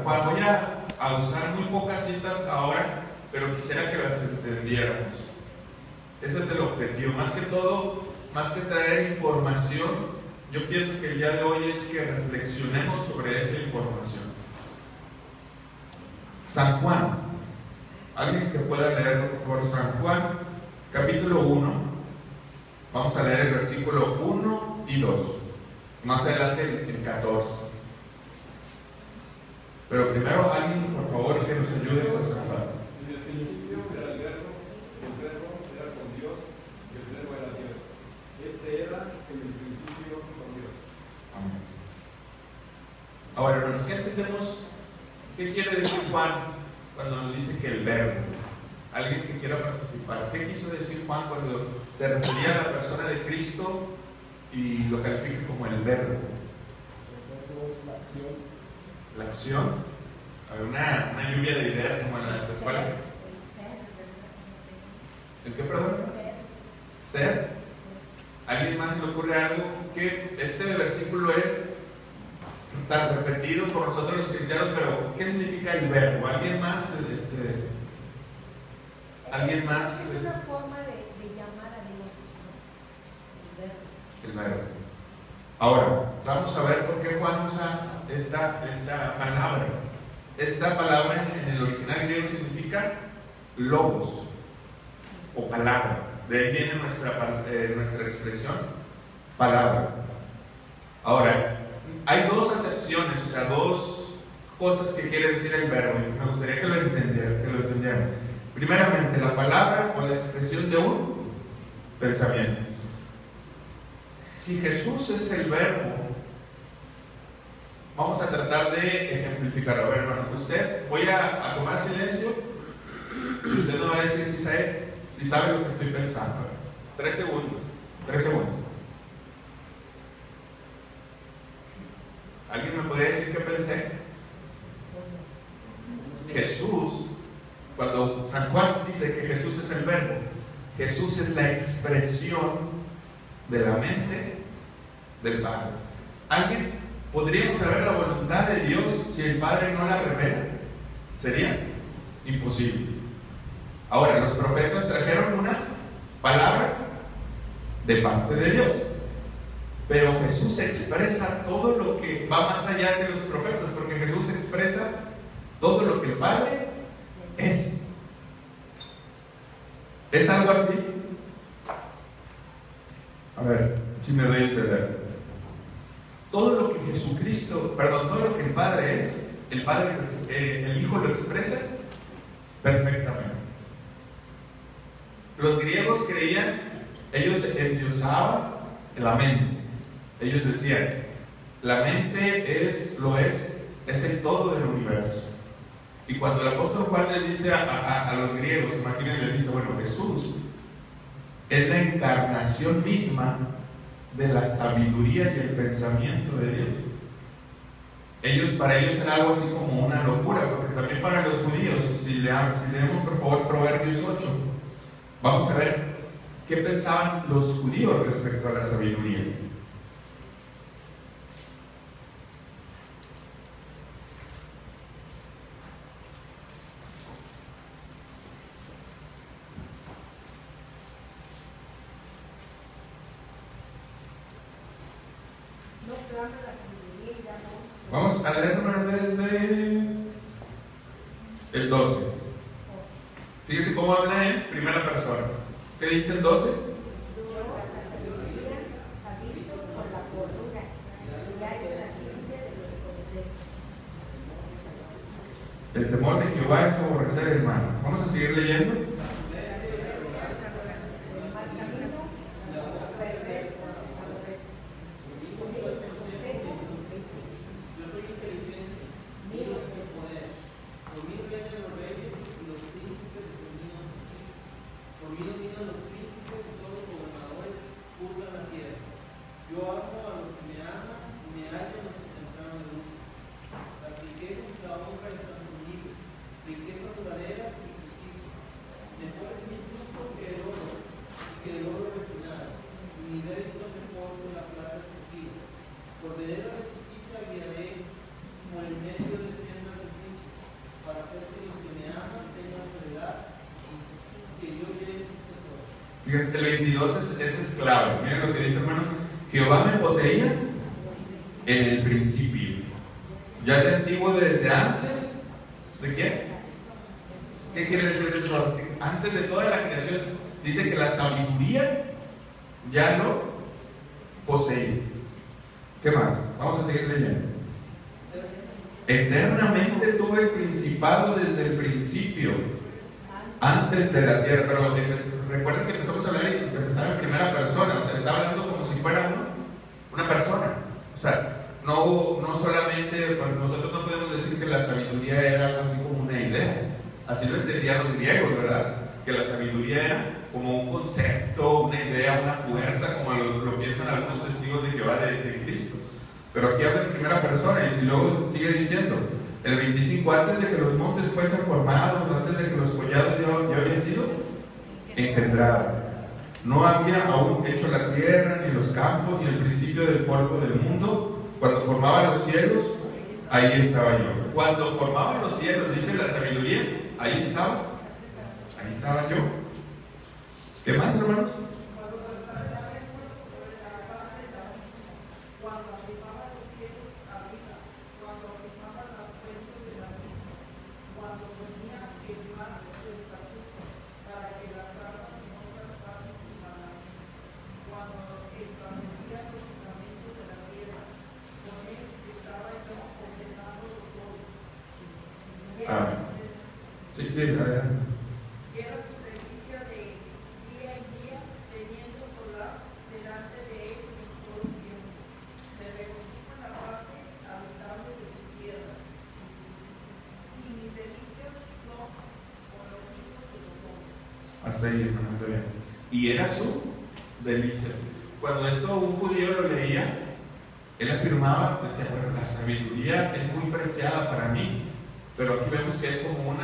Juan. Voy a usar muy pocas citas ahora, pero quisiera que las entendiéramos. Ese es el objetivo. Más que todo, más que traer información, yo pienso que el día de hoy es que reflexionemos sobre esa información. San Juan. Alguien que pueda leer por San Juan, capítulo 1. Vamos a leer el versículo 1 y 2. Más adelante el 14. Pero primero alguien, por favor, que nos ayude con San Juan. En el principio era el verbo era con Dios, y el verbo era Dios. Este era en el principio con Dios. Amén. Ahora, hermanos, ¿qué entendemos? ¿Qué quiere decir Juan cuando nos dice que el verbo? Alguien que quiera participar. ¿Qué quiso decir Juan cuando se refería a la persona de Cristo y lo califica como el verbo? El verbo es la acción. La acción. A ver, una lluvia de ideas como en la escuela. ¿El qué, perdón? Ser. ¿Alguien más le ocurre algo? Que este versículo es tan repetido por nosotros los cristianos, pero ¿qué significa el verbo? ¿Alguien más? ¿Alguien más? Es una forma de llamar a Dios, ¿no? El verbo. Ahora, vamos a ver por qué Juan usa esta palabra. Esta palabra en el original griego significa logos o palabra. De ahí viene nuestra expresión, palabra. Ahora, hay dos acepciones, o sea, dos cosas que quiere decir el verbo. Y me gustaría que lo entendieran. Primeramente, la palabra o la expresión de un pensamiento. Si Jesús es el verbo, vamos a tratar de ejemplificarlo. A ver, hermano, voy a tomar silencio y usted no va a decir si sabe lo que estoy pensando. 3 segundos. 3 segundos. ¿Alguien me podría decir qué pensé? Jesús, cuando San Juan dice que Jesús es el verbo, Jesús es la expresión de la mente del Padre. ¿Alguien? ¿Podríamos saber la voluntad de Dios si el Padre no la revela? Sería imposible. Ahora, los profetas trajeron una palabra de parte de Dios, pero Jesús expresa todo lo que va más allá de los profetas, porque Jesús expresa todo lo que el Padre es. ¿Es algo así? A ver, si me doy a entender. Todo lo que todo lo que el Padre es, el Hijo lo expresa perfectamente. Los griegos creían, ellos endiosaban la mente. Ellos decían, la mente es el todo del universo. Y cuando el apóstol Juan les dice a los griegos, imagínense, les dice, bueno, Jesús es la encarnación misma de la sabiduría y el pensamiento de Dios. Para ellos era algo así como una locura, porque también para los judíos, si leemos por favor Proverbios 8, vamos a ver qué pensaban los judíos respecto a la sabiduría. Vamos a leer el número el 12. Fíjese cómo habla en primera persona. ¿Qué dice el 12? El temor de Jehová es aborrecer el mal. Vamos a seguir leyendo. Fíjate, el 22 es clave. Miren lo que dice, hermano. Jehová me poseía en el principio. Ya de antiguo, desde antes. ¿De qué? ¿Qué quiere decir eso? Antes de toda la creación, dice que la sabiduría ya lo poseía. ¿Qué más? Vamos a seguir leyendo. Eternamente tuvo el principado desde el principio, antes de la tierra. Pero recuerden que empezamos a hablar y se empezaba en primera persona, o sea, está hablando como si fuera una persona. O sea, no solamente, pues nosotros no podemos decir que la sabiduría era algo así como una idea. Así lo entendían los griegos, ¿verdad? Que la sabiduría era como un concepto, una idea, una fuerza, como lo piensan algunos testigos de Jehová de Cristo. Pero aquí habla en primera persona y luego sigue diciendo, el 25, antes de que los montes fuesen formados, antes de que los collados ya habían sido engendrados. No había aún hecho la tierra, ni los campos, ni el principio del polvo del mundo. Cuando formaba los cielos, ahí estaba yo. Cuando formaba los cielos, dice la sabiduría, ahí estaba yo. ¿Qué más, hermanos? Sí, adelante. Era su delicia de día en día, teniendo solaz delante de él en todo tiempo. Me regocijo en la parte habitable de su tierra. Y mis delicias son con los hijos de los hombres. Hasta ahí, hermano, está bien. Y era su delicia. Cuando esto un judío lo leía, él afirmaba, decía, bueno, la sabiduría es muy preciada para mí. Pero aquí vemos que es como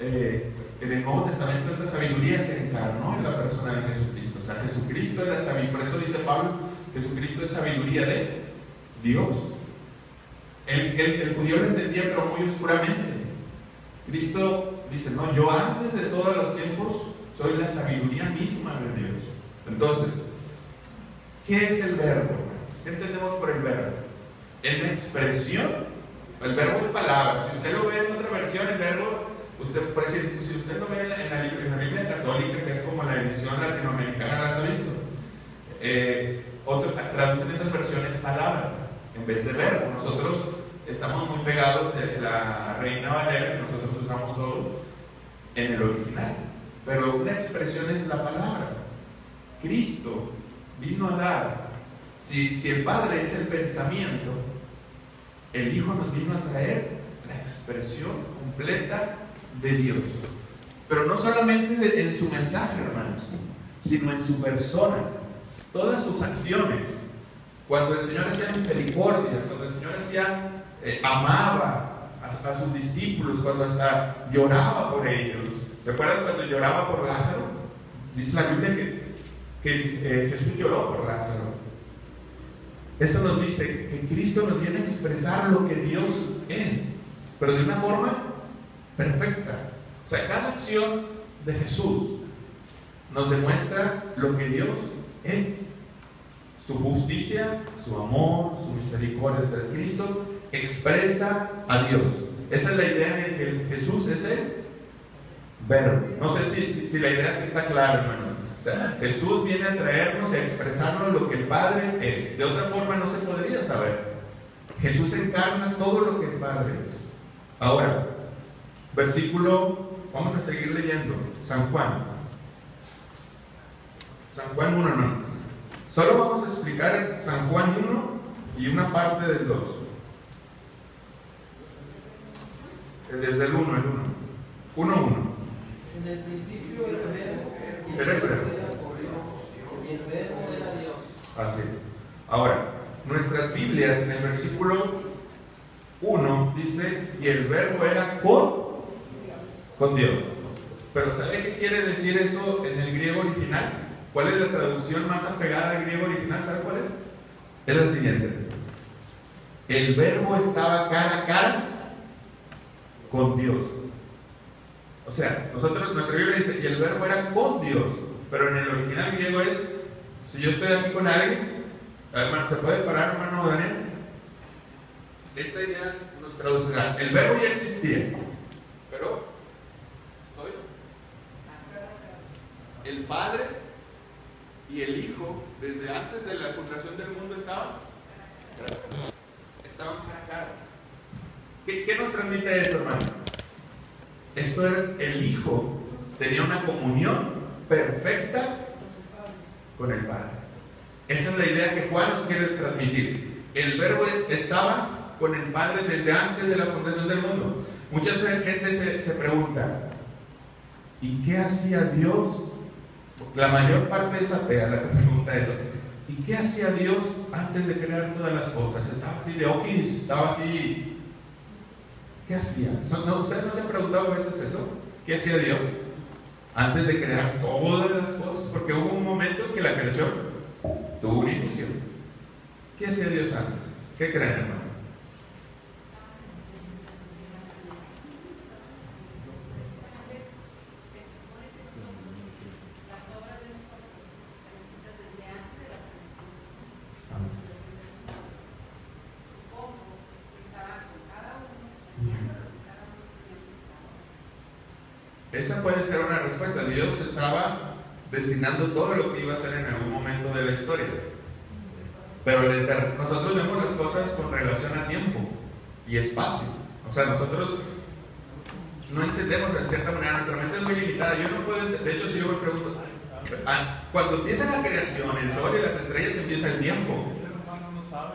en el Nuevo Testamento esta sabiduría se encarnó en la persona de Jesucristo. O sea, Jesucristo es la sabiduría. Por eso dice Pablo, Jesucristo es sabiduría de Dios. El judío lo entendía, pero muy oscuramente. Cristo dice, no, yo antes de todos los tiempos soy la sabiduría misma de Dios. Entonces, ¿qué es el verbo? ¿Qué entendemos por el verbo? Es la expresión. El verbo es palabra. Si usted lo ve en otra versión, el verbo, usted puede decir, si usted lo ve en la Biblia católica, que es como la edición latinoamericana, ¿las ha visto? Traducen esas versiones palabra en vez de verbo. Nosotros estamos muy pegados de la Reina Valera, que nosotros usamos todos en el original. Pero una expresión es la palabra. Cristo vino a dar. Si el Padre es el pensamiento, el Hijo nos vino a traer la expresión completa de Dios. Pero no solamente en su mensaje, hermanos, sino en su persona. Todas sus acciones. Cuando el Señor hacía misericordia, cuando el Señor amaba a sus discípulos, cuando hasta lloraba por ellos. ¿Se acuerdan cuando lloraba por Lázaro? Dice la Biblia que Jesús lloró por Lázaro. Esto nos dice que Cristo nos viene a expresar lo que Dios es, pero de una forma perfecta. O sea, cada acción de Jesús nos demuestra lo que Dios es. Su justicia, su amor, su misericordia. Cristo expresa a Dios. Esa es la idea de que Jesús es el verbo. No sé si la idea está clara, hermano. O sea, Jesús viene a traernos y a expresarnos lo que el Padre es. De otra forma no se podría saber. Jesús encarna todo lo que el Padre es. Ahora, versículo, vamos a seguir leyendo. San Juan 1, no. Solo vamos a explicar San Juan 1 y una parte del 2. Desde el 1, 1. En el principio el verbo, y el Era el verbo. y el verbo era Dios. Así. Ahora, nuestras Biblias en el versículo 1 dice, y el verbo era con Dios. Pero ¿sabe qué quiere decir eso en el griego original? ¿Cuál es la traducción más apegada al griego original? ¿Sabe cuál es? Es la siguiente. El verbo estaba cara a cara con Dios. O sea, nuestra Biblia dice, y el verbo era con Dios. pero en el original griego es, si yo estoy aquí con alguien, hermano, ¿se puede parar, hermano Daniel? Esta idea nos traducirá, el verbo ya existía, pero el Padre y el Hijo, desde antes de la fundación del mundo, estaban cara a cara. ¿Qué nos transmite eso, hermano? Esto es, el Hijo tenía una comunión perfecta con el Padre. Esa es la idea que Juan nos quiere transmitir. El Verbo estaba con el Padre desde antes de la fundación del mundo. Mucha gente se pregunta, ¿y qué hacía Dios? La mayor parte es atea la que pregunta eso. ¿Y qué hacía Dios antes de crear todas las cosas? Estaba así de ojis, estaba así. ¿Qué hacía? ¿No, ¿ustedes no se han preguntado a veces eso? ¿Qué hacía Dios antes de crear todas las cosas? Porque hubo un momento en que la creación tuvo un inicio. ¿Qué hacía Dios antes? ¿Qué creen, hermano? Esa puede ser una respuesta. Dios estaba destinando todo lo que iba a hacer en algún momento de la historia. Pero nosotros vemos las cosas con relación a tiempo y espacio. O sea, nosotros no entendemos de cierta manera, nuestra mente es muy limitada. Yo no puedo entender, de hecho, si yo me pregunto, cuando empieza la creación, el sol y las estrellas, empieza el tiempo. El ser humano no sabe.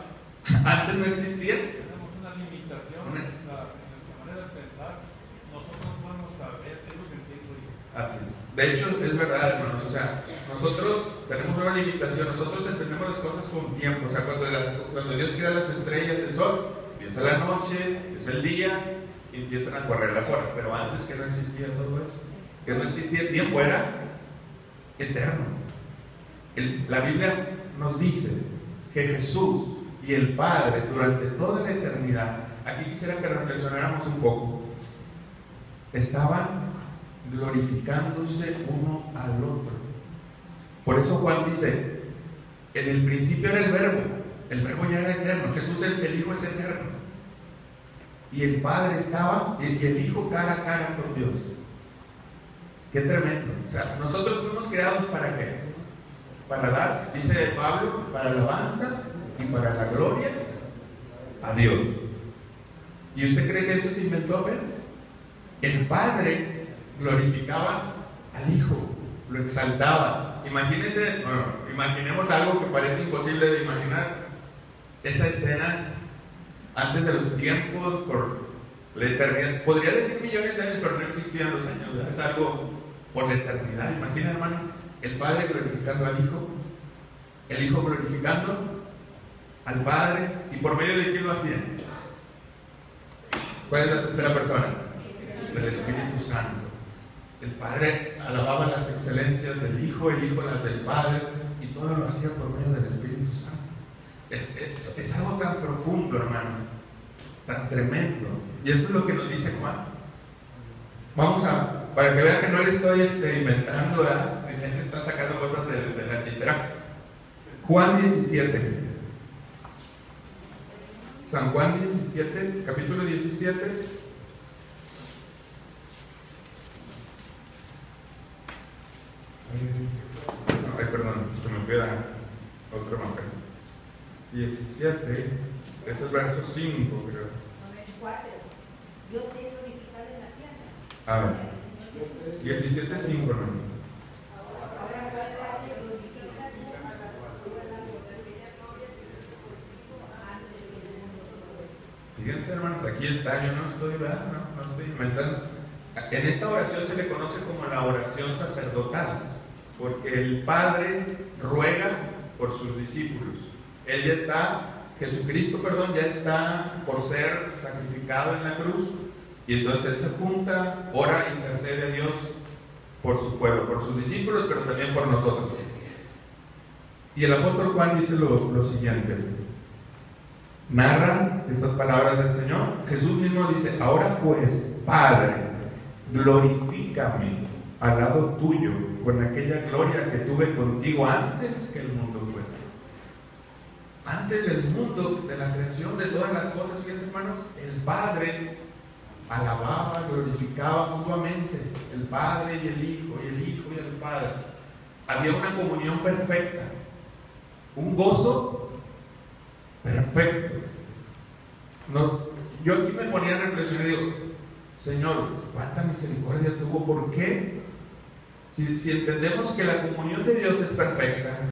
Antes no existía. Tenemos una limitación en nuestra manera de pensar. Nosotros no podemos saber, es lo que entiendo yo. Así es. De hecho, es verdad, hermanos. O sea, nosotros tenemos una limitación. Nosotros entendemos las cosas con tiempo. O sea, cuando Dios crea las estrellas, el sol, empieza la noche, empieza el día y empiezan a correr las horas. Pero antes que no existía todo eso, que no existía el tiempo, era eterno. La Biblia nos dice que Jesús y el Padre durante toda la eternidad, aquí quisiera que reflexionáramos un poco, estaban glorificándose uno al otro. Por eso Juan dice, en el principio era el verbo ya era eterno, Jesús el Hijo es eterno, y el Padre estaba, y el Hijo cara a cara con Dios. Qué tremendo. O sea, nosotros fuimos creados ¿para qué? Para dar, dice Pablo, para alabanza y para la gloria a Dios. ¿Y usted cree que eso se inventó apenas? El Padre glorificaba al Hijo, lo exaltaba. Imagínense, imaginemos algo que parece imposible de imaginar. Esa escena antes de los tiempos, por la eternidad. Podría decir millones de años, pero no existían los años. ¿Verdad? Es algo por la eternidad. Imagina, hermano, el Padre glorificando al Hijo, el Hijo glorificando al Padre. ¿Y por medio de quién lo hacían? ¿Cuál es la tercera persona? Del Espíritu Santo. El Padre alababa las excelencias del Hijo, el Hijo las del Padre, y todo lo hacía por medio del Espíritu Santo. Es algo tan profundo, hermano, tan tremendo. Y eso es lo que nos dice Juan. Vamos para que vean que no le estoy inventando, ¿verdad? Se está sacando cosas de la chistera. Juan 17. San Juan 17, capítulo 17. Ay, perdón, que me fui a otro mapa. 17, es el verso 5, creo. 4. Yo te he glorificado en la tierra. A ver, 17:5, hermano. Ahora Padre, glorifica tú a la cultura de aquella gloria que tuvo contigo antes que el mundo fuese. Fíjense, hermanos, aquí está, yo no estoy, ¿verdad? No estoy inventando. En esta oración se le conoce como la oración sacerdotal, porque el Padre ruega por sus discípulos. Él ya está, Jesucristo, ya está por ser sacrificado en la cruz, y entonces Él se junta, ora, intercede a Dios por su pueblo, por sus discípulos, pero también por nosotros. Y el apóstol Juan dice lo siguiente, narra estas palabras del Señor. Jesús mismo dice, ahora pues, Padre, glorifícame al lado tuyo con aquella gloria que tuve contigo antes que el mundo fuese. Antes del mundo, de la creación de todas las cosas, fíjense hermanos, el Padre alababa, glorificaba mutuamente, el Padre y el Hijo y el Padre. Había una comunión perfecta, un gozo perfecto. No, yo aquí me ponía a reflexionar y digo, Señor, cuánta misericordia tuvo. ¿Por qué? Si entendemos que la comunión de Dios es perfecta,